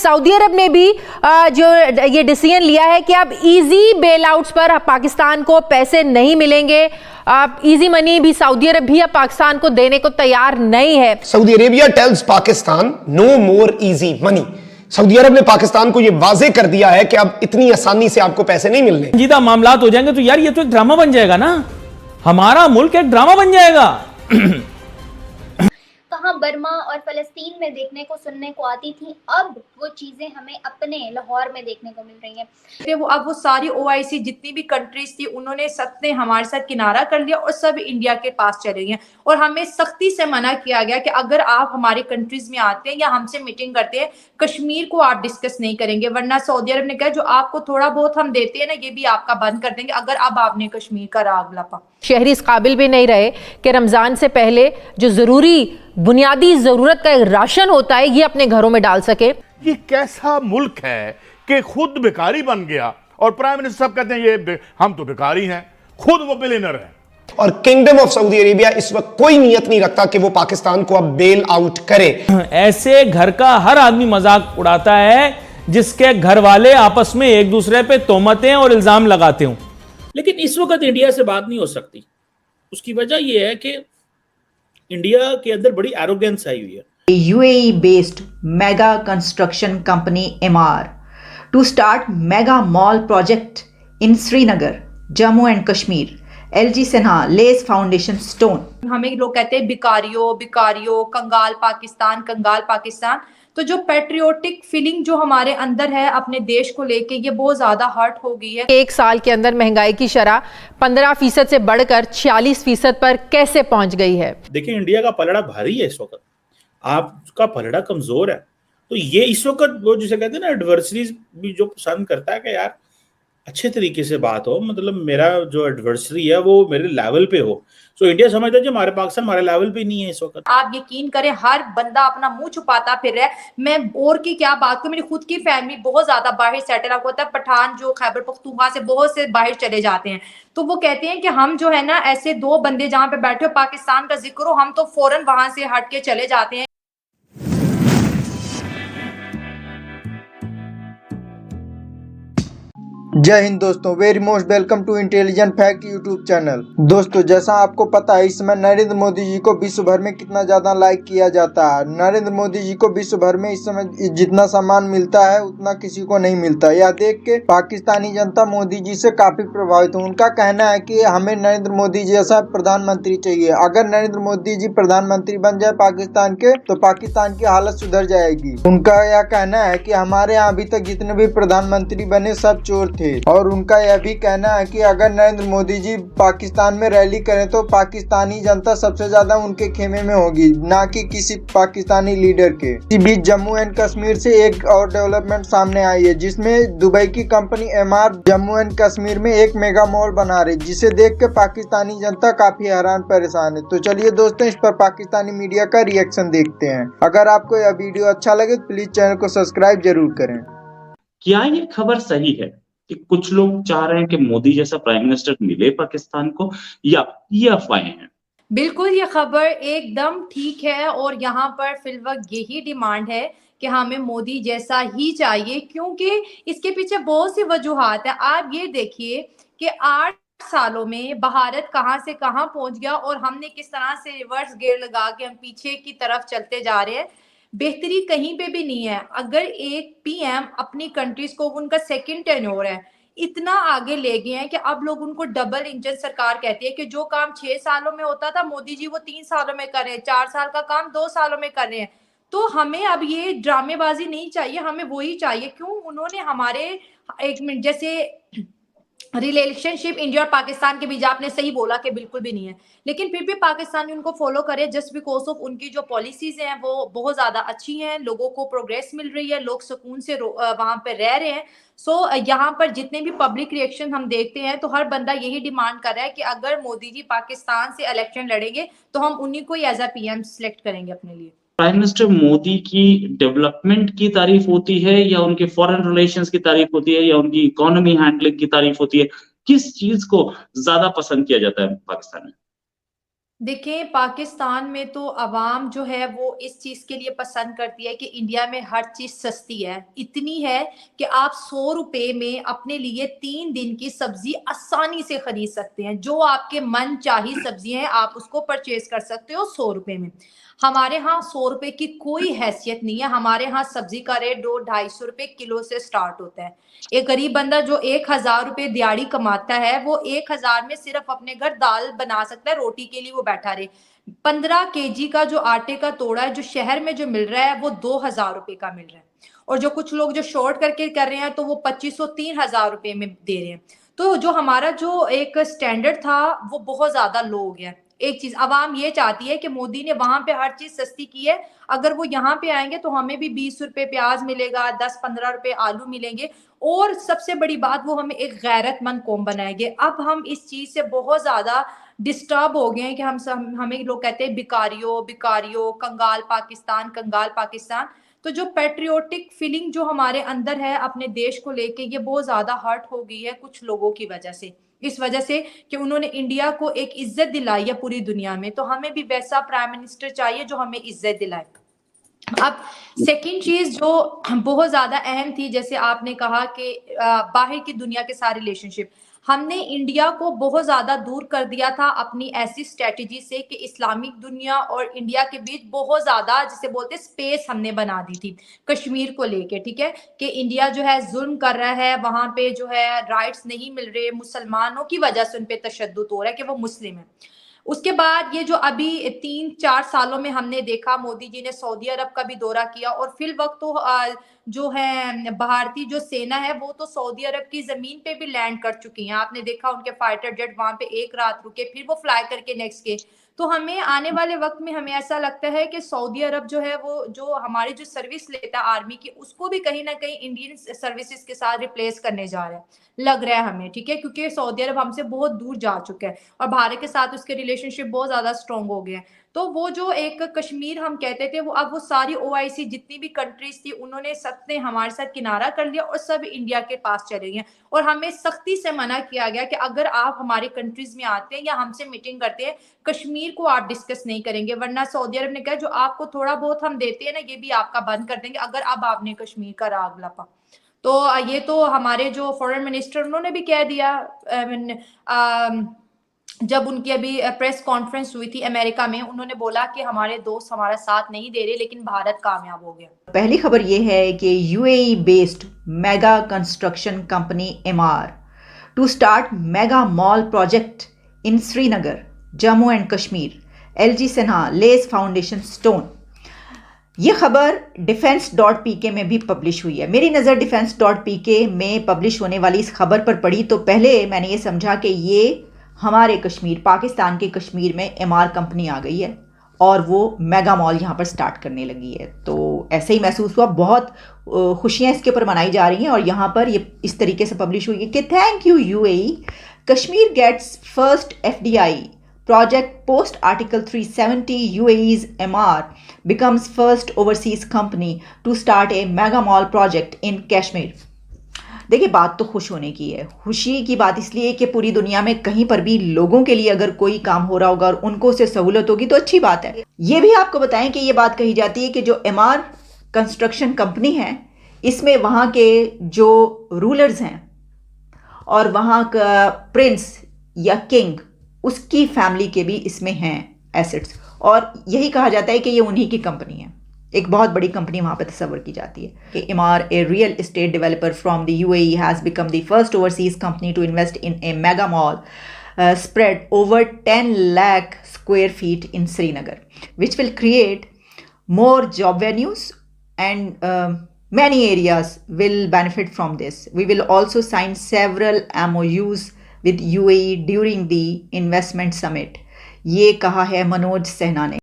Saudi Arab ने भी जो ये डिसीजन लिया है कि अब इजी बेल आउट्स पर पाकिस्तान को पैसे नहीं मिलेंगे। इजी मनी भी सऊदी अरब भी अब पाकिस्तान को देने को तैयार नहीं है। Saudi Arabia tells Pakistan no more easy money. Saudi Arab ने पाकिस्तान को यह वाजे कर दिया है कि अब इतनी आसानी से आपको पैसे नहीं मिलने। संजीदा मामलात हो जाएंगे तो यार ये तो एक ड्रामा बन जाएगा ना, हमारा मुल्क एक ड्रामा बन जाएगा। कहाँ बर्मा और फलस्तीन में देखने को सुनने को आती थी, अब वो चीज़ें हमें अपने लाहौर में देखने को मिल रही हैं। अब वो सारी OIC जितनी भी कंट्रीज थी उन्होंने सब ने हमारे साथ किनारा कर लिया और सब इंडिया के पास चले गए और हमें सख्ती से मना किया गया कि अगर आप हमारे कंट्रीज में आते हैं या हमसे मीटिंग करते हैं, कश्मीर को आप डिस्कस नहीं करेंगे, वरना सऊदी अरब ने कहा जो आपको थोड़ा बहुत हम देते हैं ना ये भी आपका बंद कर देंगे अगर अब आपने कश्मीर का राग लपा। शहरी इस काबिल भी नहीं रहे कि रमजान से पहले जो जरूरी बुनियादी जरूरत का राशन होता है ये अपने घरों में डाल सके। ये कैसा मुल्क है कि खुद भिखारी बन गया और प्राइम मिनिस्टर साहब कहते हैं ये हम तो भिखारी हैं, खुद वो बिलियनर है। और किंगडम ऑफ सऊदी अरेबिया इस वक्त कोई नियत नहीं रखता कि वो पाकिस्तान को अब बेल आउट करे। ऐसे घर का हर आदमी मजाक उड़ाता है जिसके घर वाले आपस में एक दूसरे पे तोहमतें और इल्जाम लगाते हों। लेकिन इस वक्त इंडिया से बात नहीं हो सकती। उसकी वजह यह है कि इंडिया के अंदर बड़ी एरोगेंस आई हुई है। UAE based mega construction company Emaar to start mega mall project in Srinagar, Jammu and Kashmir. LG Sinha lays foundation stone. हमें लोग कहते हैं बिकारियो बिकारियो, कंगाल पाकिस्तान। तो जो पैट्रियोटिक फीलिंग जो हमारे अंदर है अपने देश को लेके ये बहुत ज्यादा हर्ट हो गई है। एक साल के अंदर महंगाई की शरह 15% से बढ़कर 46% पर कैसे पहुंच गई है। देखिए इंडिया का पलड़ा भारी है इस वक्त, आपका पलड़ा कमजोर है। तो ये इस वक्त वो जिसे कहते हैं ना एडवर्सरीज भी जो पसंद करता है कि यार अच्छे तरीके से बात हो, मतलब मेरा जो एडवर्सरी है वो मेरे लेवल पे हो। सो इंडिया समझता है कि हमारे पाकिस्तान हमारे लेवल पे नहीं है इस वक्त। आप यकीन करें हर बंदा अपना मुंह छुपाता फिर रहा है। मैं और की क्या बात करूं, मेरी खुद की फैमिली बहुत ज्यादा बाहर सेटल होता है। पठान जो खैबर पख्तूनख्वा से बहुत से बाहर चले जाते हैं तो वो कहते हैं कि हम जो है ना ऐसे दो बंदे जहां पे बैठे हो पाकिस्तान का जिक्र हो हम तो फौरन वहां से हट के चले जाते हैं। जय हिंद दोस्तों, very most welcome to intelligent fact YouTube channel. दोस्तों जैसा आपको पता है इस समय नरेंद्र मोदी जी को विश्व भर में कितना ज्यादा लाइक किया जाता है। नरेंद्र मोदी जी को विश्व भर में इस समय जितना सम्मान मिलता है उतना किसी को नहीं मिलता। यह देख के पाकिस्तानी जनता मोदी जी से काफी प्रभावित है। उनका कहना है कि हमें नरेंद्र मोदी जी जैसा प्रधानमंत्री चाहिए। अगर नरेंद्र मोदी जी प्रधानमंत्री बन जाए पाकिस्तान के तो पाकिस्तान की हालत सुधर जाएगी। उनका यह कहना है कि हमारे यहाँ अभी तक जितने भी प्रधानमंत्री बने सब चोर थे। और उनका यह भी कहना है कि अगर नरेंद्र मोदी जी पाकिस्तान में रैली करें तो पाकिस्तानी जनता सबसे ज्यादा उनके खेमे में होगी, ना कि किसी पाकिस्तानी लीडर के। इसी बीच जम्मू एंड कश्मीर से एक और डेवलपमेंट सामने आई है जिसमें दुबई की company MR Jammu and Kashmir में एक मेगा मॉल बना रही, जिसे देख के पाकिस्तानी जनता काफी हैरान परेशान है। तो चलिए दोस्तों इस पर पाकिस्तानी मीडिया का रिएक्शन देखते हैं। अगर आपको यह वीडियो अच्छा लगे तो प्लीज चैनल को सब्सक्राइब जरूर करें। क्या ये खबर सही है कि कुछ लोग चाह रहे हैं कि मोदी जैसा प्राइम मिनिस्टर मिले पाकिस्तान को, या ये अफवाहें हैं? बिल्कुल ये खबर एकदम ठीक है और यहाँ पर फिलवक्त यही डिमांड है कि हमें मोदी जैसा ही चाहिए, क्योंकि इसके पीछे बहुत सी वजूहात है। आप ये देखिए कि 8 सालों में भारत कहां से कहां पहुंच गया और हमने किस तरह से रिवर्स गियर लगा के हम पीछे की तरफ चलते जा रहे हैं। बेहतरी कहीं पे भी नहीं है। अगर एक PM अपनी कंट्रीज को, उनका सेकंड टेन्योर है, इतना आगे ले गए हैं कि अब लोग उनको डबल इंजन सरकार कहती है कि जो काम 6 सालों में होता था मोदी जी वो 3 सालों में कर रहे हैं, 4 साल का काम 2 सालों में कर रहे हैं। तो हमें अब ये ड्रामेबाजी नहीं चाहिए, हमें वही चाहिए। क्यों उन्होंने हमारे एक मिनट जैसे रिलेशनशिप इंडिया और पाकिस्तान के बीच, आपने सही बोला कि बिल्कुल भी नहीं है, लेकिन फिर भी पाकिस्तान उनको फॉलो करे जस्ट बिकॉज ऑफ उनकी जो पॉलिसीज हैं वो बहुत ज्यादा अच्छी हैं, लोगों को प्रोग्रेस मिल रही है, लोग सुकून से वहां पर रह रहे हैं। सो यहाँ पर जितने भी पब्लिक रिएक्शन हम देखते हैं तो हर बंदा यही डिमांड कर रहा है कि अगर मोदी जी पाकिस्तान से इलेक्शन लड़ेंगे तो हम उन्हीं को एज अ PM सिलेक्ट करेंगे अपने लिए। प्राइम मिनिस्टर मोदी की डेवलपमेंट की तारीफ होती है, या उनके फॉरेन रिलेशंस की तारीफ होती है, या उनकी इकोनॉमी हैंडलिंग की तारीफ होती है? किस चीज को ज्यादा पसंद किया जाता है पाकिस्तान में? देखिए, पाकिस्तान में तो अवाम जो है वो इस चीज़ के लिए पसंद करती है कि इंडिया में हर चीज़ सस्ती है। इतनी है कि आप 100 रुपए में अपने लिए 3 दिन की सब्ज़ी आसानी से खरीद सकते हैं। जो आपके मनचाही सब्ज़ी हैं, आप उसको परचेज़ कर सकते हो 100 रुपए में। हमारे यहाँ 100 रुपए की कोई हैसियत नहीं है। हमारे यहाँ सब्ज़ी का रेट 200-250 रुपए किलो से स्टार्ट होता है। एक गरीब बंदा जो 1000 रुपए दिहाड़ी कमाता है, वो 1000 में सिर्फ अपने घर दाल बना सकता है, रोटी के लिए वो बैठा रहे। 15 केजी का जो आटे का तोड़ा है, जो शहर में जो मिल रहा है, वो 2000 रुपए का मिल रहा है। और जो कुछ लोग जो शॉर्ट करके कर रहे हैं, तो वो 2500-3000 रुपए में दे रहे हैं। तो जो हमारा जो एक स्टैंडर्ड था, वो बहुत ज्यादा लो हो गया। एक चीज अवाम ये चाहती है कि मोदी ने वहां पे हर चीज सस्ती की है, अगर वो यहाँ पे आएंगे तो हमें भी 20 रुपए प्याज मिलेगा, 10-15 रुपए आलू मिलेंगे, और सबसे बड़ी बात वो हमें एक गैरतमंद कौम बनाएंगे। अब हम इस चीज से बहुत ज्यादा डिस्टर्ब हो गए हैं कि हमें लोग कहते हैं बिकारियो बिकारियो, कंगाल पाकिस्तान। तो जो पैट्रियोटिक फीलिंग जो हमारे अंदर है अपने देश को लेके, ये बहुत ज्यादा हर्ट हो गई है कुछ लोगों की वजह से। इस वजह से कि उन्होंने इंडिया को एक इज्जत दिलाई है पूरी दुनिया में, तो हमें भी वैसा प्राइम मिनिस्टर चाहिए जो हमें इज्जत दिलाए। अब सेकंड चीज जो बहुत ज्यादा अहम थी, जैसे आपने कहा कि बाहर की दुनिया के साथ रिलेशनशिप, हमने इंडिया को बहुत ज्यादा दूर कर दिया था अपनी ऐसी स्ट्रेटेजी से कि इस्लामिक दुनिया और इंडिया के बीच बहुत ज्यादा, जिसे बोलते स्पेस हमने बना दी थी कश्मीर को लेके। ठीक है, कि इंडिया जो है जुल्म कर रहा है, वहां पे जो है राइट्स नहीं मिल रहे, मुसलमानों की वजह से उन पे तशद्दुद हो रहा है कि वो मुस्लिम है। उसके बाद ये जो अभी 3-4 सालों में हमने देखा, मोदी जी ने सऊदी अरब का भी दौरा किया, और फिल वक्त तो जो है भारतीय जो सेना है वो तो सऊदी अरब की जमीन पे भी लैंड कर चुकी है। आपने देखा उनके फाइटर जेट वहां पे एक रात रुके, फिर वो फ्लाई करके नेक्स्ट के। तो हमें आने वाले वक्त में हमें ऐसा लगता है कि सऊदी अरब जो है वो जो हमारी जो सर्विस लेता है आर्मी की, उसको भी कहीं ना कहीं इंडियन सर्विसेज के साथ रिप्लेस करने जा रहा है, लग रहा है हमें। ठीक है, क्योंकि सऊदी अरब हमसे बहुत दूर जा चुका है और भारत के साथ उसके रिलेशनशिप बहुत ज्यादा स्ट्रॉन्ग हो गए हैं। तो वो जो एक कश्मीर हम कहते थे, वो अब वो सारी OIC जितनी भी कंट्रीज थी, उन्होंने सबने हमारे साथ किनारा कर लिया और सब इंडिया के पास चले गए, और हमें सख्ती से मना किया गया कि अगर आप हमारे कंट्रीज में आते हैं या हमसे मीटिंग करते हैं, कश्मीर को आप डिस्कस नहीं करेंगे, वरना सऊदी अरब ने कहा जो आपको थोड़ा बहुत हम देते हैं ना, ये भी आपका बंद कर देंगे अगर अब आपने कश्मीर का राग लपा। तो ये तो हमारे जो फॉरेन मिनिस्टर उन्होंने भी कह दिया, जब उनकी अभी प्रेस कॉन्फ्रेंस हुई थी अमेरिका में, उन्होंने बोला कि हमारे दोस्त हमारा साथ नहीं दे रहे, लेकिन भारत कामयाब हो गया। पहली खबर ये है कि UAE based mega construction company MR to start mega mall project in Srinagar, Jammu and Kashmir, LG Sinha lays foundation stone. ये खबर defense.pk में भी पब्लिश हुई है। मेरी नज़र defense.pk में पब्लिश होने वाली इस खबर पर पड़ी तो पहले मैंने ये समझा कि ये हमारे कश्मीर, पाकिस्तान के कश्मीर में एमआर कंपनी आ गई है और वो मेगा मॉल यहाँ पर स्टार्ट करने लगी है। तो ऐसे ही महसूस हुआ, बहुत खुशियाँ इसके ऊपर मनाई जा रही हैं, और यहाँ पर ये इस तरीके से पब्लिश हुई है कि thank you UAE, Kashmir gets first FDI project post Article 370, UAE's MR becomes first overseas company to start a mega mall project in Kashmir। देखिए, बात तो खुश होने की है। खुशी की बात इसलिए कि पूरी दुनिया में कहीं पर भी लोगों के लिए अगर कोई काम हो रहा होगा और उनको उससे सहूलत होगी तो अच्छी बात है। ये भी आपको बताएं कि ये बात कही जाती है कि जो MR कंस्ट्रक्शन कंपनी है, इसमें वहाँ के जो रूलर्स हैं और वहाँ का प्रिंस या किंग, उसकी फैमिली के भी इसमें हैं एसेट्स, और यही कहा जाता है कि ये उन्हीं की कंपनी है। एक बहुत बड़ी कंपनी वहाँ पे तस्वर की जाती है कि MR, a real estate developer from the UAE, has become the first overseas company to invest in a mega mall spread over 10 lakh square feet in Srinagar, which will create more job venues, and many areas will benefit from this. We will also sign several MOUs with UAE during the investment summit. ये कहा है मनोज सिन्हा ने।